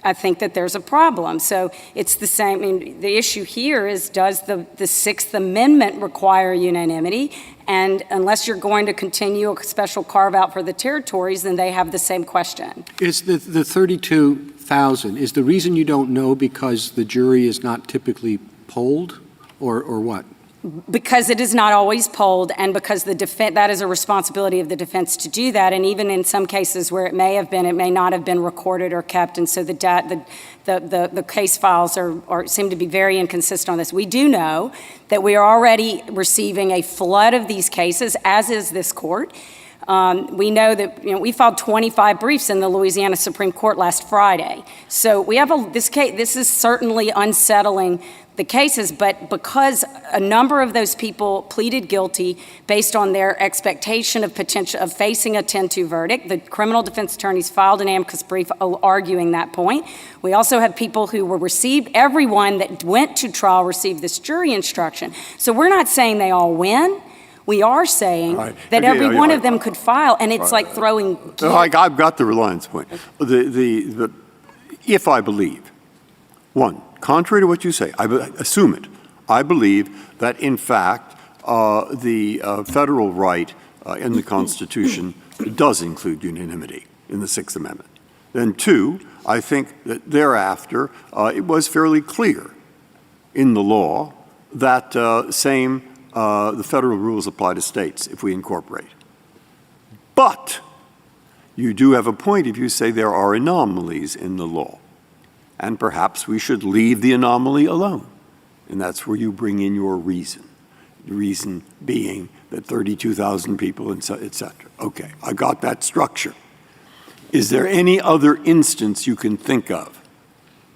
I think that there's a problem. So it's the same. I mean, the issue here is, does the Sixth Amendment require unanimity? And unless you're going to continue a special carve-out for the territories, then they have the same question. Is the 32,000, is the reason you don't know because the jury is not typically polled, or what? Because it is not always polled, and because that is a responsibility of the defense to do that. And even in some cases where it may not have been recorded or kept. And so the case files seem to be very inconsistent on this. We do know that we are already receiving a flood of these cases, as is this court. We know that we filed 25 briefs in the Louisiana Supreme Court last Friday. So we have this case. This is certainly unsettling the cases, but because a number of those people pleaded guilty based on their expectation of facing a 10-2 verdict, the criminal defense attorneys filed an amicus brief arguing that point. We also have people who everyone that went to trial received this jury instruction. So we're not saying they all win. We are saying that every one of them could file, and it's like throwing. I've got the reliance point. If I believe, one, contrary to what you say, I assume it. I believe that, in fact, the federal right in the Constitution does include unanimity in the Sixth Amendment. Then, two, I think that thereafter it was fairly clear in the law that the federal rules apply to states if we incorporate. But you do have a point if you say there are anomalies in the law. and perhaps we should leave the anomaly alone. And that's where you bring in your reason. The reason being that 32,000 people, et cetera. Okay, I got that structure. Is there any other instance you can think of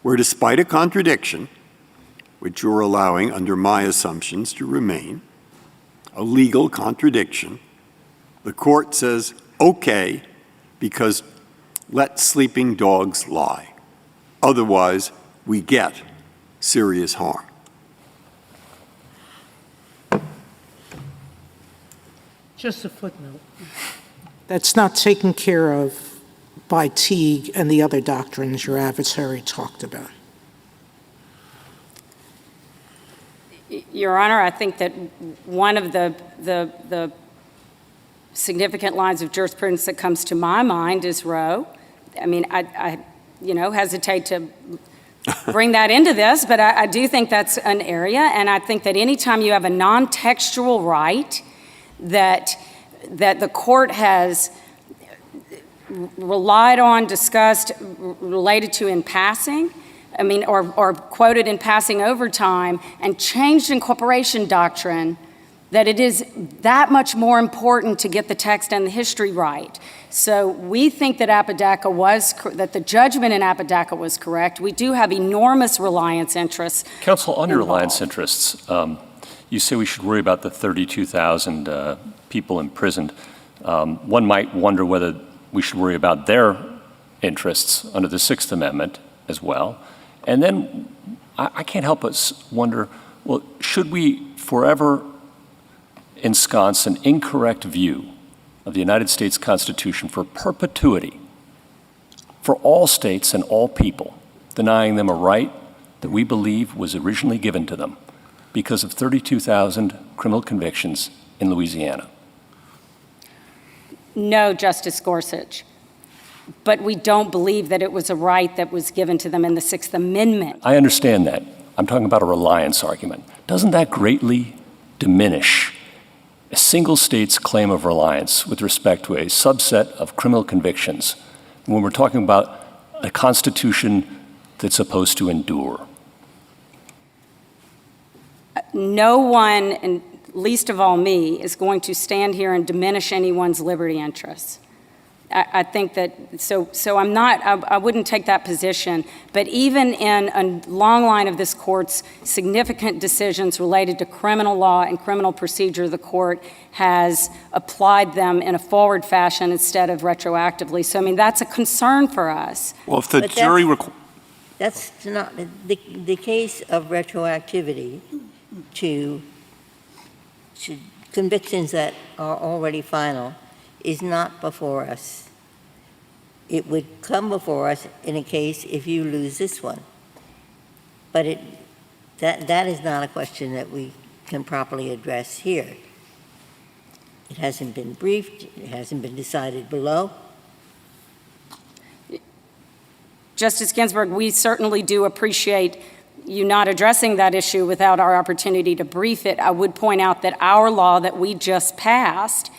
where, despite a contradiction, which you're allowing under my assumptions to remain, a legal contradiction, the court says, okay, because let sleeping dogs lie. Otherwise, we get serious harm. Just a footnote. That's not taken care of by Teague and the other doctrines your adversary talked about. Your Honor, I think that one of the significant lines of jurisprudence that comes to my mind is Roe. I mean, I hesitate to bring that into this, but I do think that's an area, and I think that anytime you have a non-textual right that the court has relied on, discussed, related to in passing, I mean, or quoted in passing over time, and changed incorporation doctrine, that it is that much more important to get the text and the history right. So we think that that the judgment in Apodaca was correct. We do have enormous reliance interests. Counsel, on your involved. reliance interests, you say we should worry about the 32,000 people imprisoned. One might wonder whether we should worry about their interests under the Sixth Amendment as well. And then I can't help but wonder, well, should we forever ensconce an incorrect view of the United States Constitution for perpetuity for all states and all people, denying them a right that we believe was originally given to them because of 32,000 criminal convictions in Louisiana? No, Justice Gorsuch. But we don't believe that it was a right that was given to them in the Sixth Amendment. I understand that. I'm talking about a reliance argument. Doesn't that greatly diminish a single state's claim of reliance with respect to a subset of criminal convictions when we're talking about a Constitution that's supposed to endure? No one, and least of all me, is going to stand here and diminish anyone's liberty interests. I think that, so I wouldn't take that position, but even in a long line of this court's significant decisions related to criminal law and criminal procedure, the court has applied them in a forward fashion instead of retroactively. So, I mean, that's a concern for us. Well, if the jury... That's not, the case of retroactivity to convictions that are already final is not before us. It would come before us in a case if you lose this one. But that is not a question that we can properly address here. It hasn't been briefed. It hasn't been decided below. Justice Ginsburg, we certainly do appreciate you not addressing that issue without our opportunity to brief it. I would point out that our law that we just passed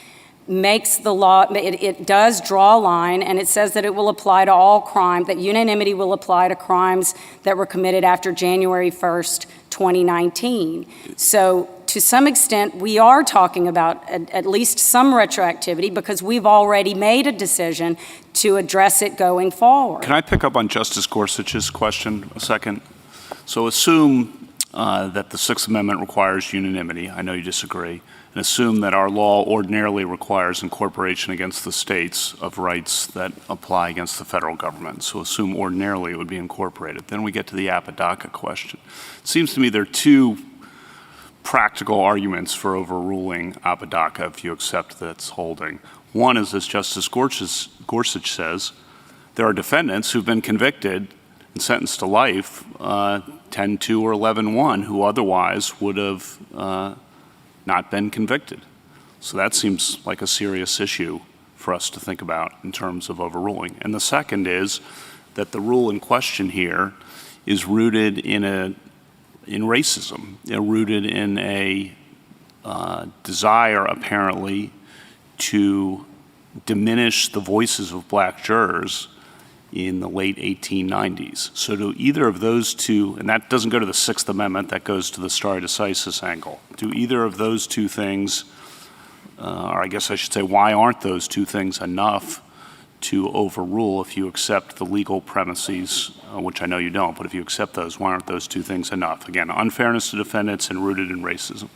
makes the law, it does draw a line, and it says that it will apply to all crime, that unanimity will apply to crimes that were committed after January 1st, 2019. So to some extent, we are talking about at least some retroactivity because we've already made a decision to address it going forward. Can I pick up on Justice Gorsuch's question a second? So assume that the Sixth Amendment requires unanimity. I know you disagree. And assume that our law ordinarily requires incorporation against the states of rights that apply against the federal government. So assume ordinarily it would be incorporated. Then we get to the Apodaca question. It seems to me there are two practical arguments for overruling Apodaca if you accept that's holding. One is, as Justice Gorsuch says, there are defendants who've been convicted and sentenced to life, 10-2 or 11-1, who otherwise would have not been convicted. So that seems like a serious issue for us to think about in terms of overruling. And the second is that the rule in question here is rooted in racism, rooted in a desire, apparently, to diminish the voices of black jurors in the late 1890s. So do either of those two, and that doesn't go to the Sixth Amendment, that goes to the stare decisis angle. Do either of those two things, or I guess I should say, why aren't those two things enough to overrule if you accept the legal premises, which I know you don't, but if you accept those, why aren't those two things enough? Again, unfairness to defendants and rooted in racism.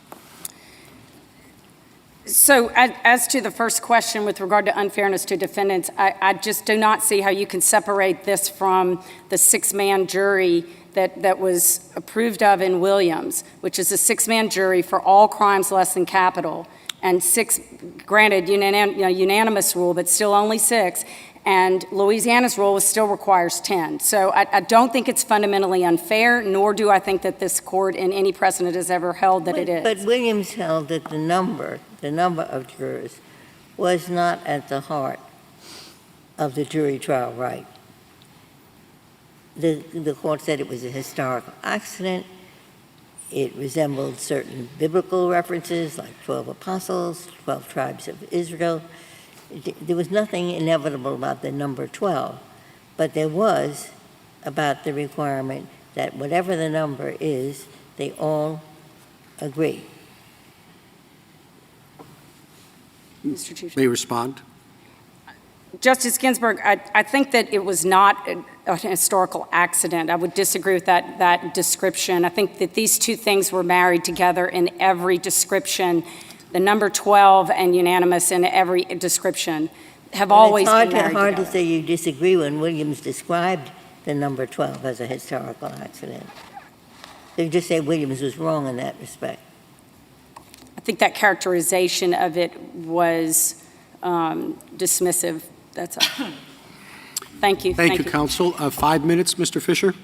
So as to the first question with regard to unfairness to defendants, I just do not see how you can separate this from the six-man jury that was approved of in Williams, which is a six-man jury for all crimes less than capital, and six, granted, unanimous rule, but still only six, and Louisiana's rule still requires 10. So I don't think it's fundamentally unfair, nor do I think that this court in any precedent has ever held that it is. But Williams held that the number of jurors was not at the heart of the jury trial right. The court said it was a historical accident. It resembled certain biblical references like 12 apostles, 12 tribes of Israel. There was nothing inevitable about the number 12, but there was about the requirement that whatever the number is, they all agree. Mr. Chief. May you respond? Justice Ginsburg, I think that it was not a historical accident. I would disagree with that description. I think that these two things were married together in every description. The number 12 and unanimous in every description have always been married together. It's hard to say you disagree when Williams described the number 12 as a historical accident. They just say Williams was wrong in that respect. I think that characterization of it was dismissive. That's all. Thank you. Thank you, counsel. 5 minutes, Mr. Fisher.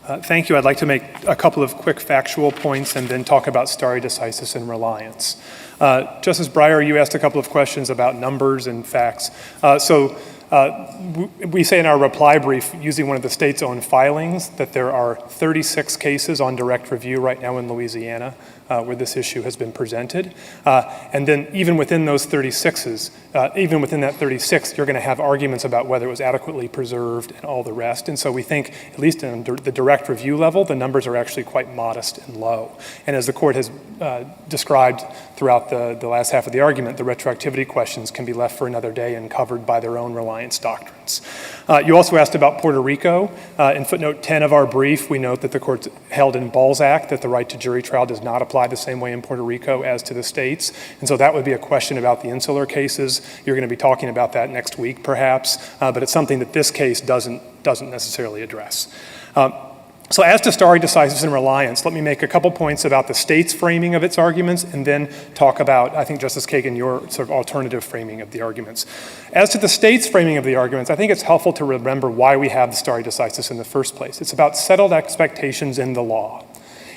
Thank you. I'd like to make a couple of quick factual points and then talk about stare decisis and reliance. Justice Breyer, you asked a couple of questions about numbers and facts. We say in our reply brief, using one of the state's own filings, that there are 36 cases on direct review right now in Louisiana where this issue has been presented. And then even within those 36s, even within that 36, you're going to have arguments about whether it was adequately preserved and all the rest. And so we think, at least in the direct review level, the numbers are actually quite modest and low. And as the court has described throughout the last half of the argument, the retroactivity questions can be left for another day and covered by their own reliance doctrines. You also asked about Puerto Rico. In footnote 10 of our brief, we note that the court held in Balzac that the right to jury trial does not apply the same way in Puerto Rico as to the states. And so that would be a question about the insular cases. You're going to be talking about that next week, perhaps, but it's something that this case doesn't necessarily address. So as to stare decisis and reliance, let me make a couple points about the state's framing of its arguments and then talk about, I think, Justice Kagan, your sort of alternative framing of the arguments. As to the state's framing of the arguments, I think it's helpful to remember why we have the stare decisis in the first place. It's about settled expectations in the law.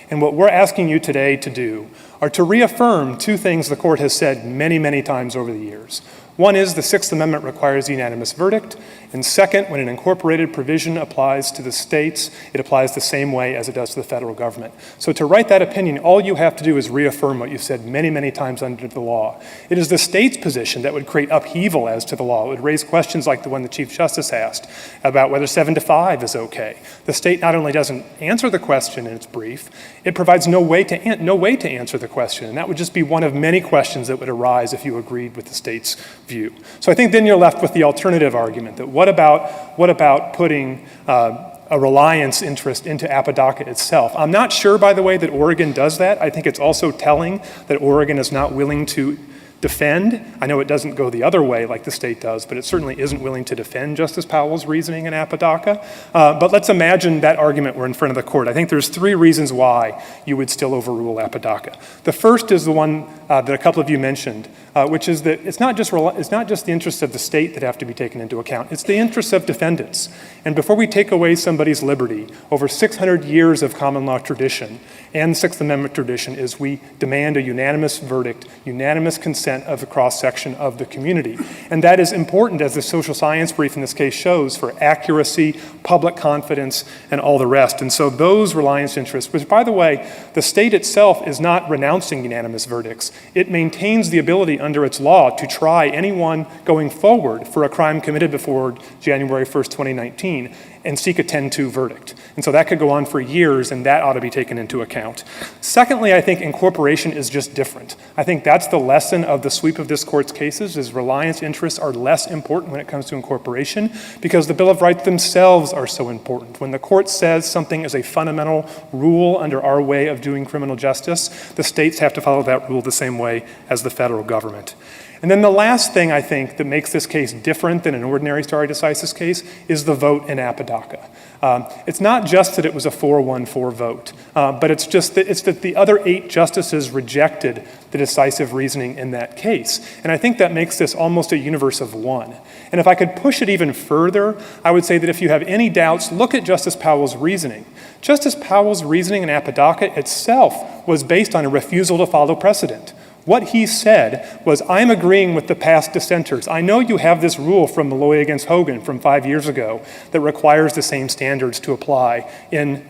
And what we're asking you today to do are to reaffirm two things the court has said many, many times over the years. One is the Sixth Amendment requires a unanimous verdict, and second, when an incorporated provision applies to the states, it applies the same way as it does to the federal government. So to write that opinion, all you have to do is reaffirm what you've said many, many times under the law. It is the state's position that would create upheaval as to the law. It would raise questions like the one the Chief Justice asked about whether 7 to 5 is okay. The state not only doesn't answer the question in its brief, it provides no way to answer the question, and that would just be one of many questions that would arise if you agreed with the state's view. So I think then you're left with the alternative argument that what about putting a reliance interest into Apodaca itself? I'm not sure, by the way, that Oregon does that. I think it's also telling that Oregon is not willing to defend. I know it doesn't go the other way like the state does, but it certainly isn't willing to defend Justice Powell's reasoning in Apodaca. But let's imagine that argument were in front of the court. I think there's 3 reasons why you would still overrule Apodaca. The first is the one that a couple of you mentioned, which is that it's not just the interests of the state that have to be taken into account. It's the interests of defendants. And before we take away somebody's liberty, over 600 years of common law tradition and the Sixth Amendment tradition is we demand a unanimous verdict, unanimous consent of the cross-section of the community. And that is important, as the social science brief in this case shows, for accuracy, public confidence, and all the rest. And so those reliance interests, which, by the way, the state itself is not renouncing unanimous verdicts. it maintains the ability under its law to try anyone going forward for a crime committed before January 1st, 2019, and seek a 10-2 verdict. And so that could go on for years, and that ought to be taken into account. Secondly, I think incorporation is just different. I think that's the lesson of the sweep of this court's cases, is reliance interests are less important when it comes to incorporation because the Bill of Rights themselves are so important. When the court says something is a fundamental rule under our way of doing criminal justice, the states have to follow that rule the same way as the federal government. And then the last thing I think that makes this case different than an ordinary stare decisis case is the vote in Apodaca. It's not just that it was a 4-1-4 vote, but it's that the other 8 justices rejected the decisive reasoning in that case. And I think that makes this almost a universe of one. And if I could push it even further, I would say that if you have any doubts, look at Justice Powell's reasoning. Justice Powell's reasoning in Apodaca itself was based on a refusal to follow precedent. What he said was, I'm agreeing with the past dissenters. I know you have this rule from Malloy against Hogan from 5 years ago that requires the same standards to apply in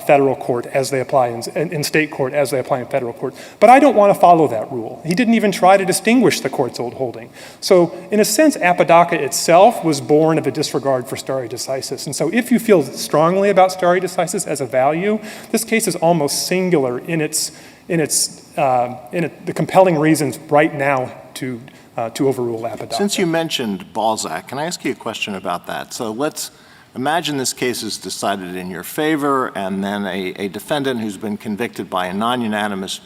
federal court as they apply in state court as they apply in federal court. But I don't want to follow that rule. He didn't even try to distinguish the court's old holding. So in a sense, Apodaca itself was born of a disregard for stare decisis. And so if you feel strongly about stare decisis as a value, this case is almost singular in the compelling reasons right now to overrule Apodaca. Since you mentioned Balzac, can I ask you a question about that? So let's imagine this case is decided in your favor, and then a defendant who's been convicted by a non-unanimous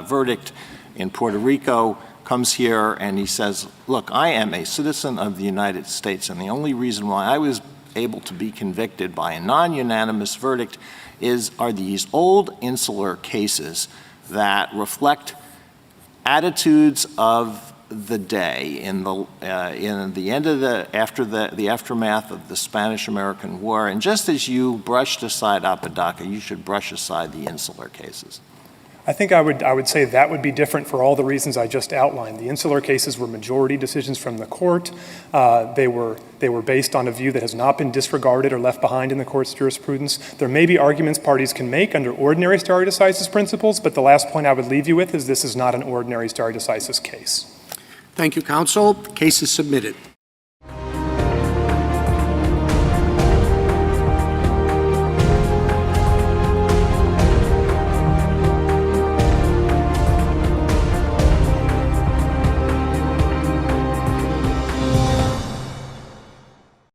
verdict in Puerto Rico comes here and he says, look, I am a citizen of the United States, and the only reason why I was able to be convicted by a non-unanimous verdict are these old insular cases that reflect attitudes of the day in the end of after the aftermath of the Spanish-American War. And just as you brushed aside Apodaca, you should brush aside the insular cases. I think I would say that would be different for all the reasons I just outlined. The insular cases were majority decisions from the court. They were based on a view that has not been disregarded or left behind in the court's jurisprudence. There may be arguments parties can make under ordinary stare decisis principles, but the last point I would leave you with is this is not an ordinary stare decisis case. Thank you, counsel. The case is submitted.